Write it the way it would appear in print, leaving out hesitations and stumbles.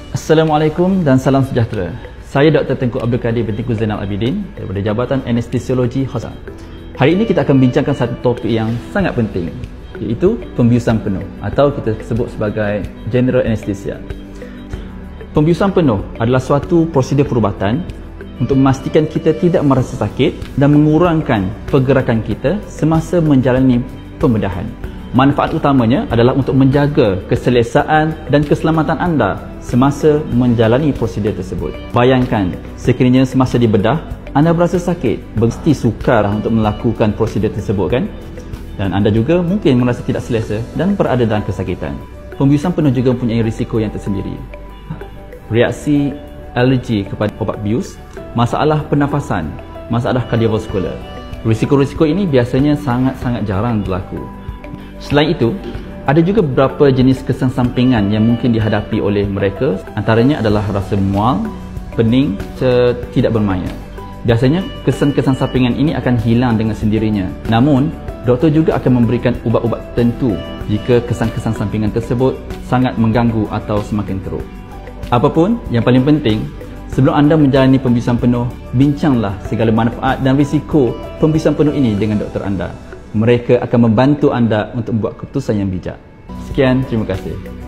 Assalamualaikum dan salam sejahtera. Saya Dr. Tengku Abdul Kadir binti Zainal Abidin daripada Jabatan Anestesiologi Hosang. Hari ini kita akan bincangkan satu topik yang sangat penting, iaitu pembiusan penuh atau kita sebut sebagai general anesthesia. Pembiusan penuh adalah suatu prosedur perubatan untuk memastikan kita tidak merasa sakit dan mengurangkan pergerakan kita semasa menjalani pembedahan. Manfaat utamanya adalah untuk menjaga keselesaan dan keselamatan anda semasa menjalani prosedur tersebut. Bayangkan, sekiranya semasa dibedah, anda berasa sakit, mesti sukar untuk melakukan prosedur tersebut kan? Dan anda juga mungkin merasa tidak selesa dan berada dalam kesakitan. Pembiusan penuh juga mempunyai risiko yang tersendiri. Reaksi alergi kepada obat bius, masalah pernafasan, masalah kardiovaskular. Risiko-risiko ini biasanya sangat-sangat jarang berlaku. Selain itu, ada juga beberapa jenis kesan sampingan yang mungkin dihadapi oleh mereka. Antaranya adalah rasa mual, pening, tidak bermaya. Biasanya kesan-kesan sampingan ini akan hilang dengan sendirinya. Namun, doktor juga akan memberikan ubat-ubat tertentu jika kesan-kesan sampingan tersebut sangat mengganggu atau semakin teruk. Apapun, yang paling penting, sebelum anda menjalani pembiusan penuh, bincanglah segala manfaat dan risiko pembiusan penuh ini dengan doktor anda. Mereka akan membantu anda untuk membuat keputusan yang bijak. Sekian, terima kasih.